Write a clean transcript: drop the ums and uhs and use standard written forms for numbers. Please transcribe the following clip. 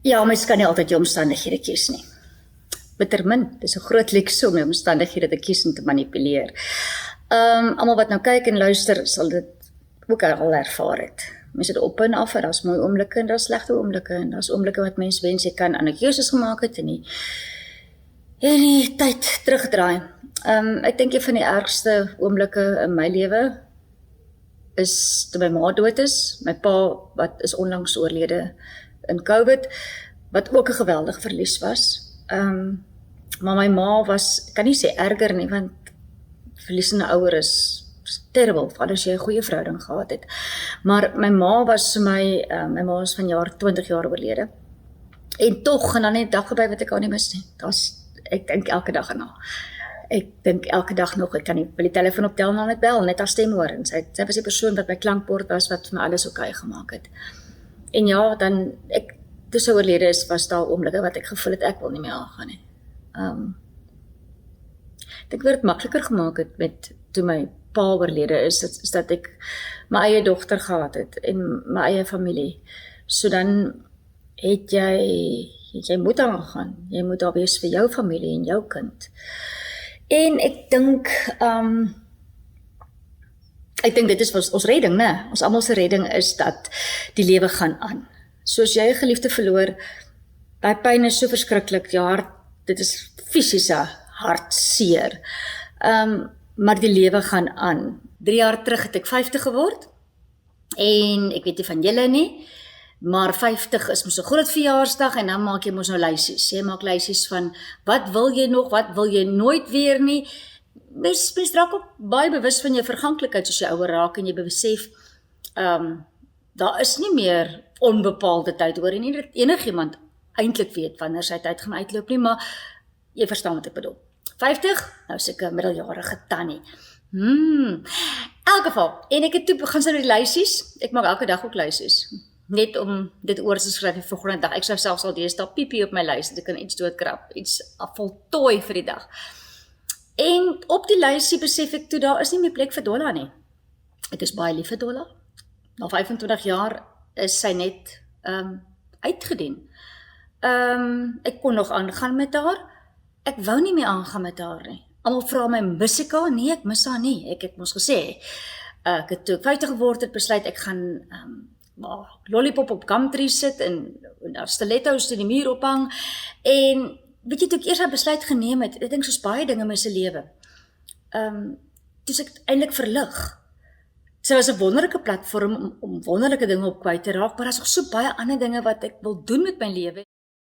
Ja, mens kan nie altyd jou omstandighede kies nie. Bitter min, dis 'n groot luks om jou omstandighede te kies en te manipuleer. Almal wat nou kyk en luister, sal dit ook al ervaar het. Mense het op en af, en daar's mooi oomblikke en daar's slegte oomblikke, en daar's oomblikke wat mens wens jy kan ander keuses gemaak het en die tyd terugdraai. Ek dink een van die ergste oomblikke in my lewe is toe my ma dood is. My pa, wat is onlangs oorlede in COVID, wat ook 'n geweldige verlies was. Maar my ma was, ek kan nie sê erger nie, want verliesende ouer is terrible, veral as jy 'n goeie verhouding gehad het. Maar my ma was vir my ma is van 20 jaar oorlede. En tog, en dan net dag verby wat ek haar nie mis nie. Ek dink elke dag aan haar. Ek dink elke dag nog, ek kan nie by die telefoon optel en net bel, net haar stem hoor. En sy was die persoon wat my klankbord was, wat vir my alles oké gemaak het. En ja, dan, toe sy oorlede is, was daar oomblikke wat ek gevoel het, ek wil nie meer aangaan nie. Ek het dit makliker gemaak het met, toe my pa oorlede is dat ek my eie dogter gehad het, en my eie familie. So dan het jy moet aangaan, jy moet daar wees vir jou familie en jou kind. En ek dink dit is ons redding, né? Ons almal se redding is dat die lewe gaan aan. Soos jy 'n geliefde verloor, daai pyn is so verskriklik, dit is fisiese hartseer. Maar die lewe gaan aan. 3 jaar terug het ek 50 geword, en ek weet nie van julle nie, maar 50 is mos 'n groot verjaarsdag, en dan maak jy mos nou lysies. Jy maak lysies van, wat wil jy nog, wat wil jy nooit weer nie. Mens raak ook baie bewus van jou verganklikheid as jy ouer raak, en jy besef, daar is nie meer onbepaalde tyd oor, en nie enigiemand eintlik weet wanneer sy tyd gaan uitloop nie, maar jy verstaan wat ek bedoel. 50, nou seker middeljarige tannie. Elk geval, en ek het toe begin sy met die lysies, ek maak elke dag ook lysies, net om dit oor te skryf die volgende dag. Ek sou selfs al deesdae piepie op my lys, dat ek kan iets doodkrap, iets voltooi vir die dag. En op die lysie besef ek toe, daar is nie meer plek vir Dolla nie. Ek is baie lief vir Dolla. Na 25 jaar is sy net uitgedien. Ek kon nog aangaan met haar. Ek wou nie meer aangaan met haar nie. Almal vra my, mis ek haar? Nee, ek mis haar nie. Ek het mos gesê, ek het toe 50 geword het, besluit ek gaan lollipop op Gumtree sit, en stilettos teen die muur ophang, en weet jy, toe ek eers haar besluit geneem het, ek dink soos baie dinge in my se lewe, toe ek eintlik verlig. Sy was 'n wonderlike platform om wonderlike dinge op kwyt te raak, maar daar's nog so baie ander dinge wat ek wil doen met my lewe.